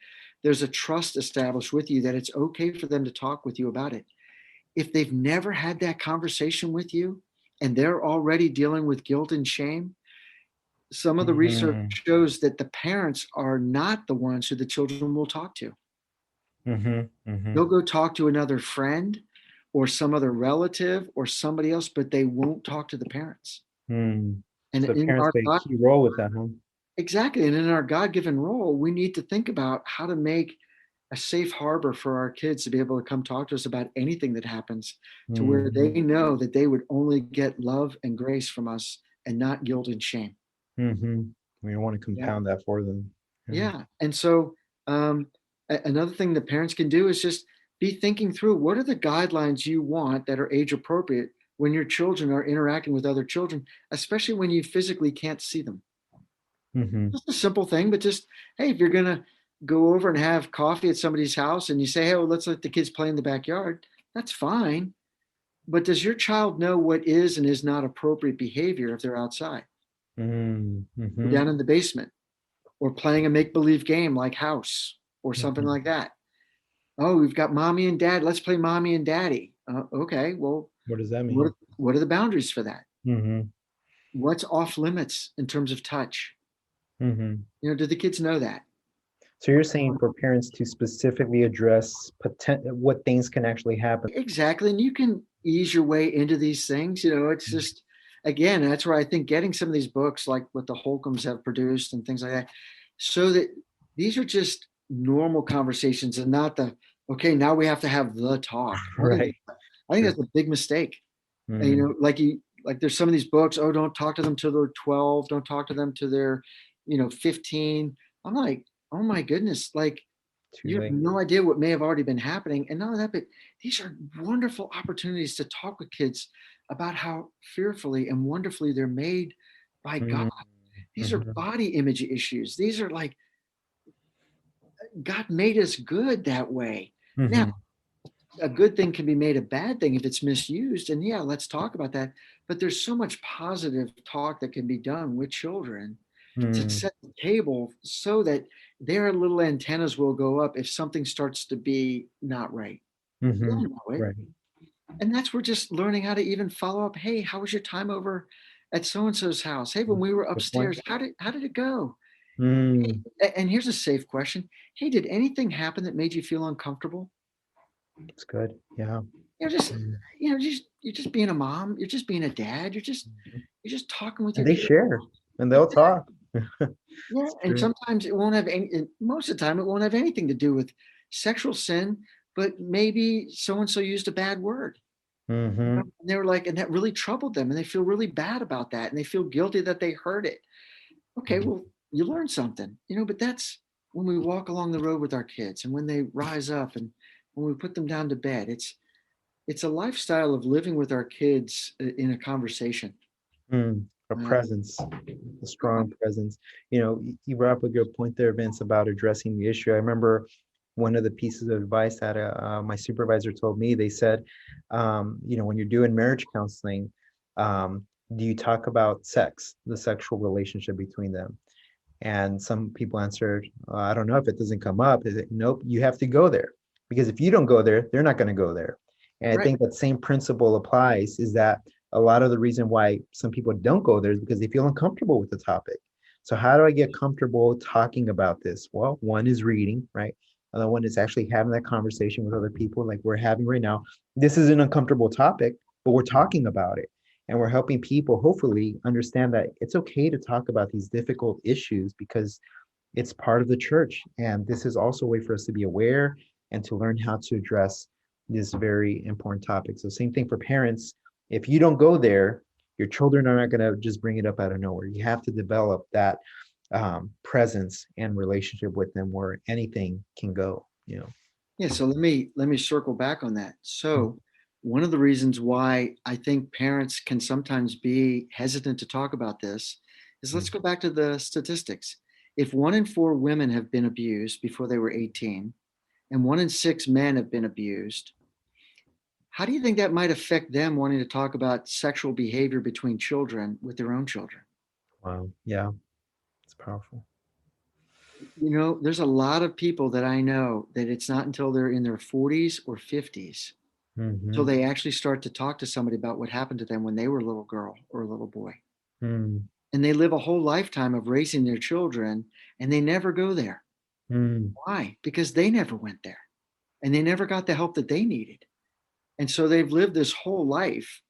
there's a trust established with you that it's okay for them to talk with you about it. If they've never had that conversation with you and they're already dealing with guilt and shame, some of the research shows that the parents are not the ones who the children will talk to. They'll go talk to another friend or some other relative or somebody else, but they won't talk to the parents. And so parents play a key role with that, huh? Exactly. And in our God-given role, we need to think about how to make a safe harbor for our kids to be able to come talk to us about anything that happens, to where they know that they would only get love and grace from us and not guilt and shame. We don't want to compound that for them. Yeah. And so another thing that parents can do is just be thinking through, what are the guidelines you want that are age appropriate when your children are interacting with other children, especially when you physically can't see them. Just a simple thing, but just, hey, if you're going to go over and have coffee at somebody's house and you say, hey, well, let's let the kids play in the backyard, that's fine. But does your child know what is and is not appropriate behavior if they're outside? Or down in the basement, or playing a make-believe game like house or something like that. Oh, we've got mommy and dad. Let's play mommy and daddy. Okay, well, what does that mean? What are the boundaries for that? What's off limits in terms of touch? Do the kids know that? So you're saying for parents to specifically address what things can actually happen. Exactly. And you can ease your way into these things. It's just, again, that's where I think getting some of these books, like what the Holcombs have produced and things like that, so that these are just normal conversations and not okay, now we have to have the talk. Right. I think that's a big mistake. And, like there's some of these books, don't talk to them till they're 12. Don't talk to them till they're, 15. I'm like, oh my goodness, like you have no idea what may have already been happening. And not only that, but these are wonderful opportunities to talk with kids about how fearfully and wonderfully they're made by God. These are body image issues. These are like, God made us good that way. Now, a good thing can be made a bad thing if it's misused. And yeah, let's talk about that. But there's so much positive talk that can be done with children to set the table so that their little antennas will go up if something starts to be not right. Right. And that's where just learning how to even follow up. Hey, how was your time over at so-and-so's house? Hey, when we were upstairs, how did it go? Hey, and here's a safe question. Hey, did anything happen that made you feel uncomfortable? That's good. Yeah. You're just being a mom. You're just being a dad. You're just talking with your kids. They share and they'll talk. Yeah, and sometimes it won't have most of the time it won't have anything to do with sexual sin, but maybe so-and-so used a bad word. And they were like, and that really troubled them, and they feel really bad about that, and they feel guilty that they heard it. Okay, well, you learned something, but that's when we walk along the road with our kids and when they rise up and when we put them down to bed. It's a lifestyle of living with our kids in a conversation. A presence, a strong presence. You brought up a good point there, Vince, about addressing the issue. I remember one of the pieces of advice that my supervisor told me. They said, when you're doing marriage counseling, do you talk about sex, the sexual relationship between them? And some people answered, I don't know, if it doesn't come up. Is it, nope, you have to go there. Because if you don't go there, they're not going to go there. And I think that same principle applies, is that a lot of the reason why some people don't go there is because they feel uncomfortable with the topic. So how do I get comfortable talking about this? Well, one is reading, right? Another one is actually having that conversation with other people like we're having right now. This is an uncomfortable topic, but we're talking about it. And we're helping people hopefully understand that it's okay to talk about these difficult issues because it's part of the church. And this is also a way for us to be aware and to learn how to address this very important topic. So same thing for parents. If you don't go there, your children are not going to just bring it up out of nowhere. You have to develop that presence and relationship with them where anything can go, you know. Yeah, so let me circle back on that. So one of the reasons why I think parents can sometimes be hesitant to talk about this is, let's go back to the statistics. If 1 in 4 women have been abused before they were 18, and 1 in 6 men have been abused, how do you think that might affect them wanting to talk about sexual behavior between children with their own children? Wow. Yeah, it's powerful. There's a lot of people that I know that it's not until they're in their 40s or 50s till Mm-hmm. they actually start to talk to somebody about what happened to them when they were a little girl or a little boy. Mm-hmm. And they live a whole lifetime of raising their children and they never go there. Why? Because they never went there and they never got the help that they needed. And so they've lived this whole life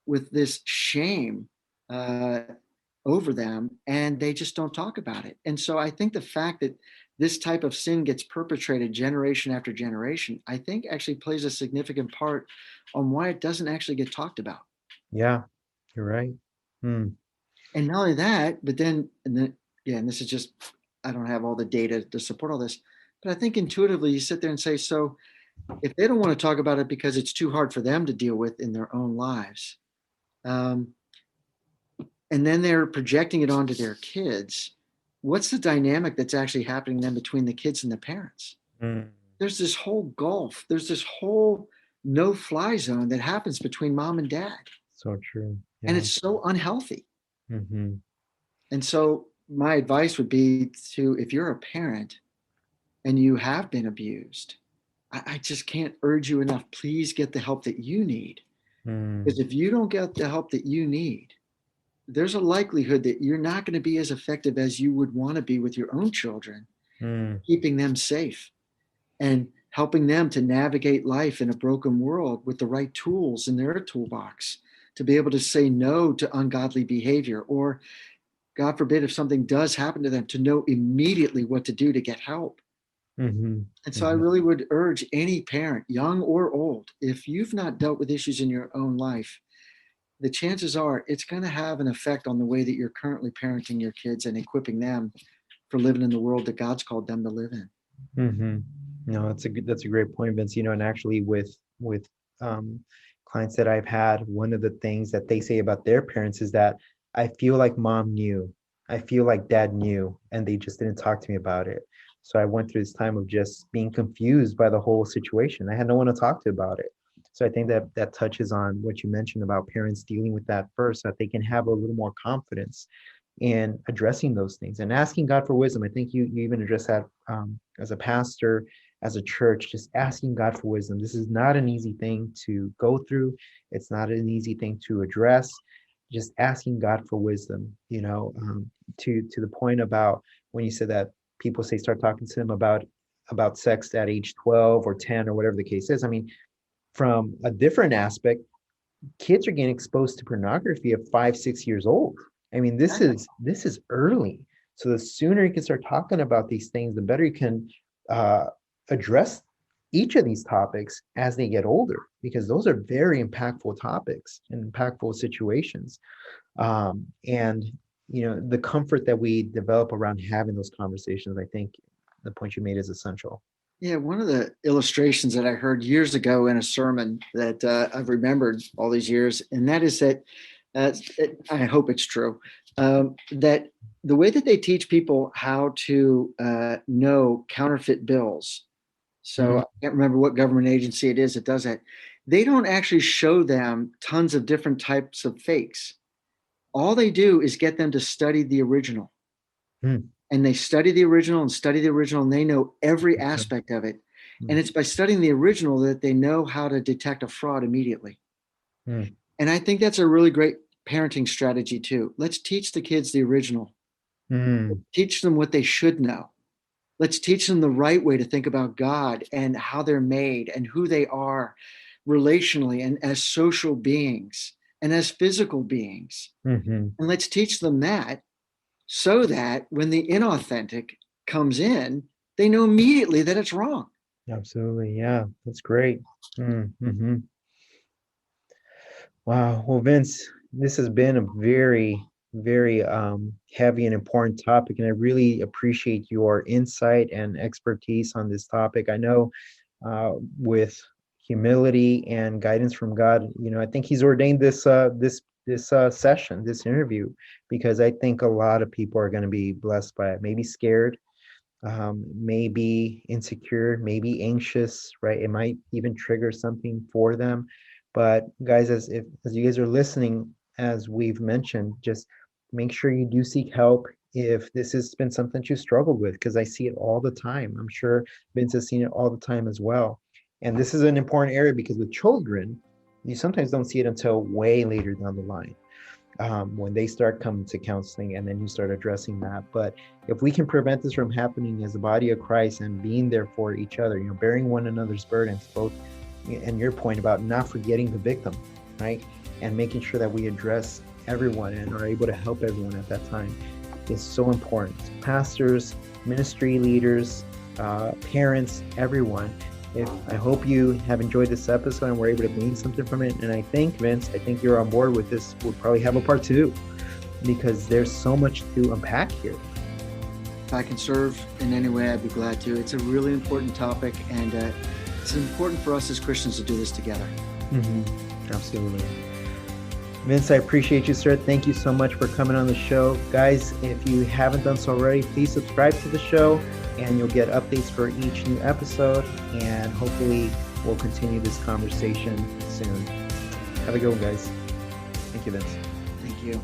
with this shame uh, over them, and they just don't talk about it. And so I think the fact that this type of sin gets perpetrated generation after generation, I think actually plays a significant part on why it doesn't actually get talked about. Yeah, you're right. Mm. And not only that, but then, yeah, and this is just, I don't have all the data to support all this, but I think intuitively you sit there and say, so if they don't want to talk about it because it's too hard for them to deal with in their own lives, um, and then they're projecting it onto their kids, what's the dynamic that's actually happening then between the kids and the parents? Mm. There's this whole gulf, there's this whole no fly zone that happens between mom and dad. So true. And Yeah. it's so unhealthy. Mm-hmm. And so, my advice would be to, if you're a parent and you have been abused, I just can't urge you enough. Please get the help that you need. Mm. Because if you don't get the help that you need, there's a likelihood that you're not going to be as effective as you would want to be with your own children, Mm. keeping them safe and helping them to navigate life in a broken world with the right tools in their toolbox to be able to say no to ungodly behavior, or, God forbid, if something does happen to them, to know immediately what to do to get help. Mm-hmm. And so I Mm-hmm. really would urge any parent, young or old, if you've not dealt with issues in your own life, the chances are it's going to have an effect on the way that you're currently parenting your kids and equipping them for living in the world that God's called them to live in. Mm-hmm. No, that's a great point, Vince. You know, and actually with um, clients that I've had, one of the things that they say about their parents is that I feel like mom knew, I feel like dad knew, and they just didn't talk to me about it. So I went through this time of just being confused by the whole situation. I had no one to talk to about it. So I think that that touches on what you mentioned about parents dealing with that first, so that they can have a little more confidence in addressing those things and asking God for wisdom. I think you even address that as a pastor, as a church, just asking God for wisdom. This is not an easy thing to go through. It's not an easy thing to address. Just asking God for wisdom, to the point about when you said that people say start talking to them about sex at age 12 or 10 or whatever the case is. I mean, from a different aspect, kids are getting exposed to pornography at 5, 6 years old. I mean, this is early. So the sooner you can start talking about these things, the better you can uh, address each of these topics as they get older, because those are very impactful topics and impactful situations. And the comfort that we develop around having those conversations, I think the point you made is essential. Yeah, one of the illustrations that I heard years ago in a sermon that I've remembered all these years, and that is that I hope it's true, that the way that they teach people how to know counterfeit bills. So Mm. I can't remember what government agency it is that does that. They don't actually show them tons of different types of fakes. All they do is get them to study the original, Mm. and they study the original and study the original, and they know every aspect of it. And Mm. it's by studying the original that they know how to detect a fraud immediately. Mm. And I think that's a really great parenting strategy too. Let's teach the kids the original. Mm. Teach them what they should know. Let's teach them the right way to think about God and how they're made and who they are relationally and as social beings and as physical beings. Mm-hmm. And let's teach them that so that when the inauthentic comes in, they know immediately that it's wrong. Absolutely. Yeah, that's great. Mm-hmm. Wow. Well, Vince, this has been a very, very heavy and important topic, and I really appreciate your insight and expertise on this topic. I know with humility and guidance from God, I think He's ordained this session, this interview, because I think a lot of people are going to be blessed by it. Maybe scared, maybe insecure, maybe anxious, right? It might even trigger something for them. But guys, as you guys are listening, as we've mentioned, just make sure you do seek help if this has been something you struggled with, because I see it all the time. I'm sure Vince has seen it all the time as well. And this is an important area because with children, you sometimes don't see it until way later down the line. When they start coming to counseling, and then you start addressing that. But if we can prevent this from happening as the body of Christ and being there for each other, bearing one another's burdens, both, and your point about not forgetting the victim, right? And making sure that we address everyone and are able to help everyone at that time is so important. Pastors, ministry leaders, parents, everyone. I hope you have enjoyed this episode and we're able to glean something from it. And I think, Vince, you're on board with this. We'll probably have a part 2 because there's so much to unpack here. If I can serve in any way, I'd be glad to. It's a really important topic, and it's important for us as Christians to do this together. Mm-hmm. Absolutely. Vince, I appreciate you, sir. Thank you so much for coming on the show. Guys, if you haven't done so already, please subscribe to the show, and you'll get updates for each new episode. And hopefully we'll continue this conversation soon. Have a good one, guys. Thank you, Vince. Thank you.